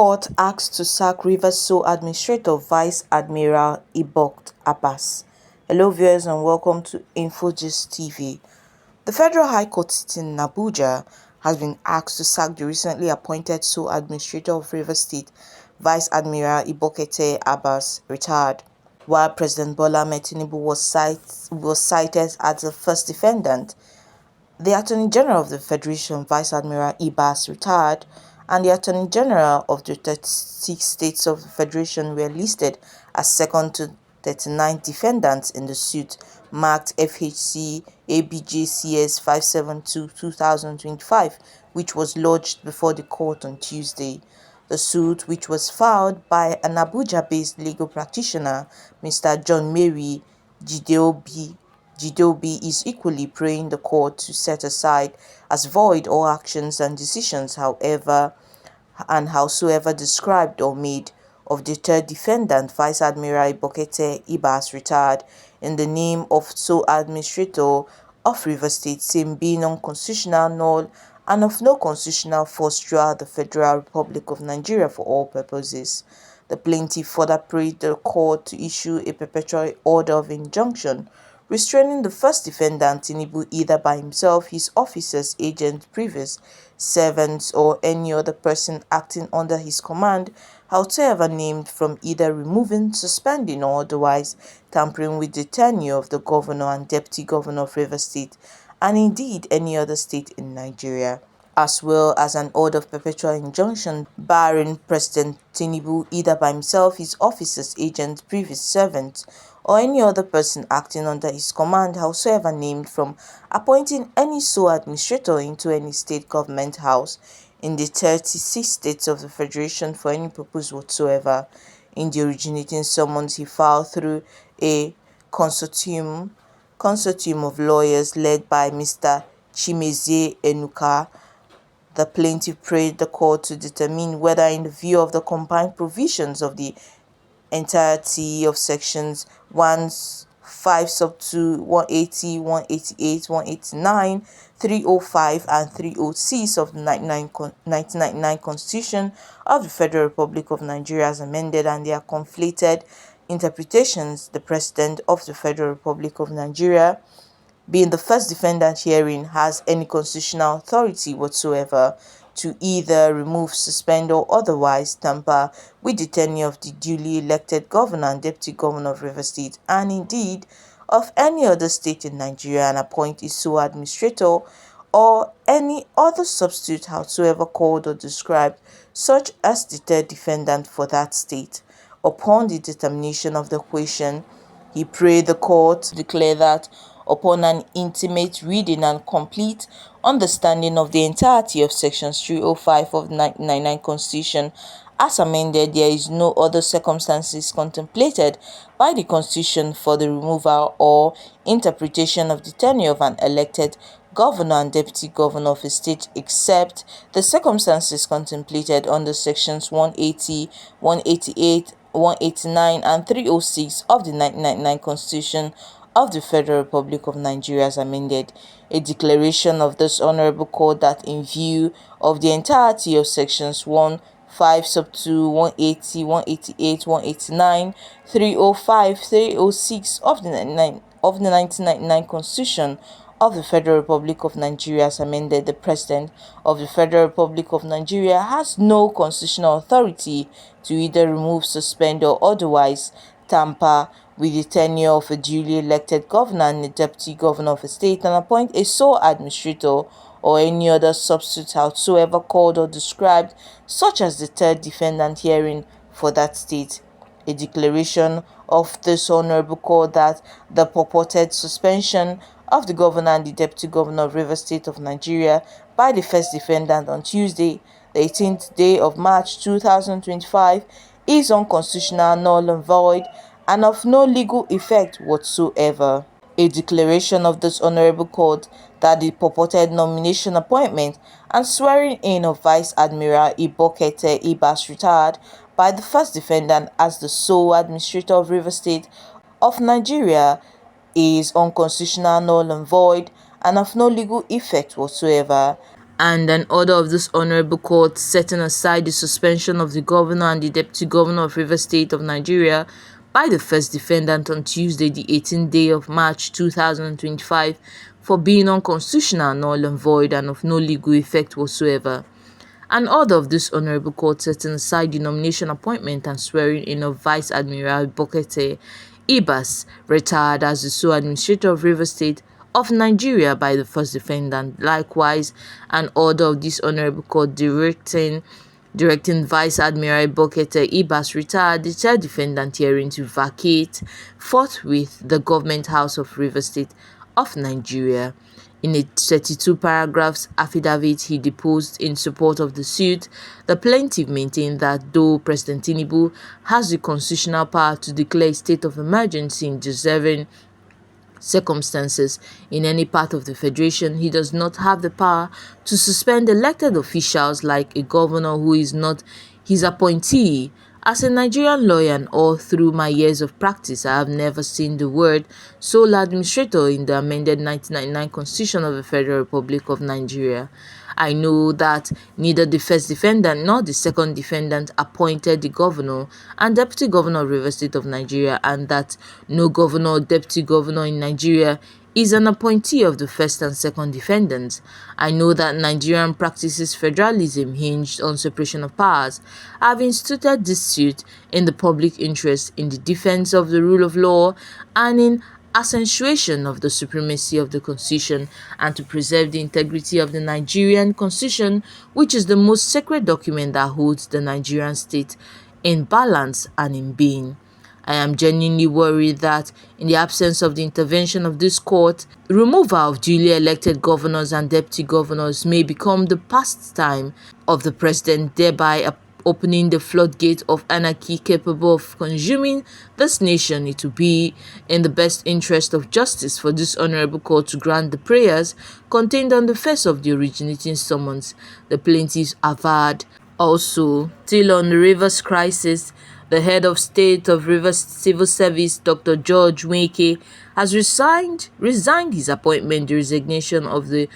Court asked to sack Rivers Sole Administrator Vice Admiral Govt Abbas. Hello viewers and welcome to InfoGist TV. The Federal High Court sitting in Abuja has been asked to sack the recently appointed Sole Administrator of Rivers State, Vice Admiral Govt Abbas, retired. While President Bola Ahmed Tinubu was cited as the first defendant, the Attorney General of the Federation, Vice Admiral Abbas, retired, and the Attorney General of the 36 states of the Federation were listed as second to 39 defendants in the suit marked FHC ABJCS 572-2025, which was lodged before the court on Tuesday. The suit, which was filed by an Abuja-based legal practitioner, Mr. John Mary Jideobi, is equally praying the court to set aside as void all actions and decisions, howsoever described or made, of the third defendant, Vice Admiral Govt Abbas, retired, in the name of Sole Administrator of Rivers State, same being unconstitutional, null, and of no constitutional force throughout the Federal Republic of Nigeria for all purposes. The plaintiff further prayed the court to issue a perpetual order of injunction restraining the first defendant, Tinubu, either by himself, his officers, agents, previous servants, or any other person acting under his command, however named, from either removing, suspending, or otherwise tampering with the tenure of the governor and deputy governor of Rivers State, and indeed any other state in Nigeria, as well as an order of perpetual injunction barring President Tinubu, either by himself, his officers, agents, previous servants, or any other person acting under his command, howsoever named, from appointing any sole administrator into any state government house in the 36 states of the Federation for any purpose whatsoever. In the originating summons he filed through a consortium of lawyers led by Mr. Chimezie Enuka, the plaintiff prayed the court to determine whether, in the view of the combined provisions of the entirety of sections 1(5) sub 2, 180, 188, 189, 305, and 306 of the 1999 Constitution of the Federal Republic of Nigeria as amended, and their conflated interpretations, the President of the Federal Republic of Nigeria, being the first defendant herein, has any constitutional authority whatsoever to either remove, suspend, or otherwise tamper with the tenure of the duly elected governor and deputy governor of Rivers State, and indeed of any other state in Nigeria, and appoint a sole administrator or any other substitute howsoever called or described, such as the third defendant for that state. Upon the determination of the question, he prayed the court to declare that, upon an intimate reading and complete understanding of the entirety of sections 305 of the 1999 Constitution as amended, there is no other circumstances contemplated by the Constitution for the removal or interpretation of the tenure of an elected governor and deputy governor of a state, except the circumstances contemplated under sections 180, 188, 189, and 306 of the 1999 Constitution of the Federal Republic of Nigeria as amended. A declaration of this honorable court that, in view of the entirety of sections 1(5) sub 2, 180, 188, 189, 305, 306 of the 1999 Constitution of the Federal Republic of Nigeria as amended, the President of the Federal Republic of Nigeria has no constitutional authority to either remove, suspend, or otherwise tamper with the tenure of a duly elected governor and a deputy governor of a state, and appoint a sole administrator or any other substitute howsoever called or described, such as the third defendant herein for that state. A declaration of this honorable court that the purported suspension of the governor and the deputy governor of Rivers State of Nigeria by the first defendant on Tuesday, the 18th day of March 2025, is unconstitutional, null and void, and of no legal effect whatsoever. A declaration of this honorable court that the purported nomination, appointment, and swearing in of Vice Admiral Govt Abbas, retired, by the first defendant as the sole administrator of Rivers State of Nigeria is unconstitutional, null and void, and of no legal effect whatsoever, and an order of this honorable court setting aside the suspension of the governor and the deputy governor of Rivers State of Nigeria by the first defendant on Tuesday, the 18th day of March 2025, for being unconstitutional, null and void, and of no legal effect whatsoever. An order of this honorable court setting aside the nomination, appointment, and swearing in of Vice Admiral Govt. Ibas, retired as the sole administrator of Rivers State of Nigeria by the first defendant. Likewise, an order of this honorable court directing Vice Admiral Govt. Ibas, retired, the third defendant herein, to vacate forthwith the government house of Rivers State of Nigeria. In a 32 paragraphs affidavit he deposed in support of the suit, the plaintiff maintained that though President Tinubu has the constitutional power to declare a state of emergency in deserving circumstances in any part of the federation, he does not have the power to suspend elected officials like a governor who is not his appointee. As a Nigerian lawyer and all through my years of practice, I have never seen the word sole administrator in the amended 1999 Constitution of the Federal Republic of Nigeria. I know that neither the first defendant nor the second defendant appointed the governor and deputy governor of Rivers State of Nigeria, and that no governor or deputy governor in Nigeria is an appointee of the first and second defendants. I know that Nigerian practices federalism hinged on separation of powers. I have instituted this suit in the public interest, in the defense of the rule of law, and in accentuation of the supremacy of the Constitution, and to preserve the integrity of the Nigerian Constitution, which is the most sacred document that holds the Nigerian state in balance and in being. I am genuinely worried that, in the absence of the intervention of this court, the removal of duly elected governors and deputy governors may become the pastime of the president, thereby opening the floodgate of anarchy capable of consuming this nation. It will be in the best interest of justice for this honorable court to grant the prayers contained on the face of the originating summons, the plaintiffs averred. Also, still on the Rivers crisis, the head of state of Rivers Civil Service, Dr. George Wike'S, has resigned his appointment. The resignation of the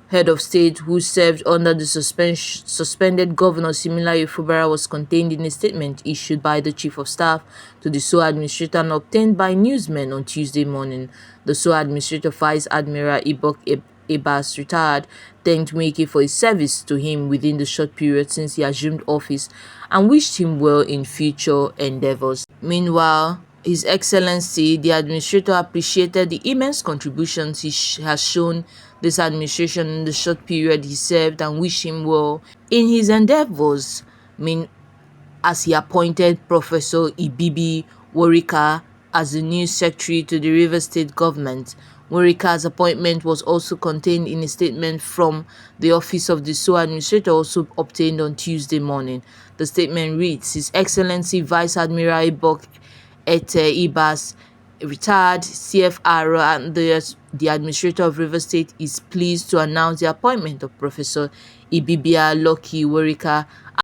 head of state, who served under the suspended governor Similayo Fubara, was contained in a statement issued by the chief of staff to the sole administrator and obtained by newsmen on Tuesday morning. The sole administrator, Vice Admiral Ibas, retired, thanked Wike'S for his service to him within the short period since he assumed office and wished him well in future endeavors. Meanwhile, His Excellency, the administrator, appreciated the immense contributions he has shown this administration in the short period he served and wished him well in his endeavors. As he appointed Professor Ibibi Worika as the new secretary to the Rivers State government. Worika's appointment was also contained in a statement from the office of the sole administrator, also obtained on Tuesday morning. The statement reads, His Excellency Vice Admiral Govt. Ibas, retired CFR, and the administrator of Rivers State is pleased to announce the appointment of Professor Ibibia Loki Worika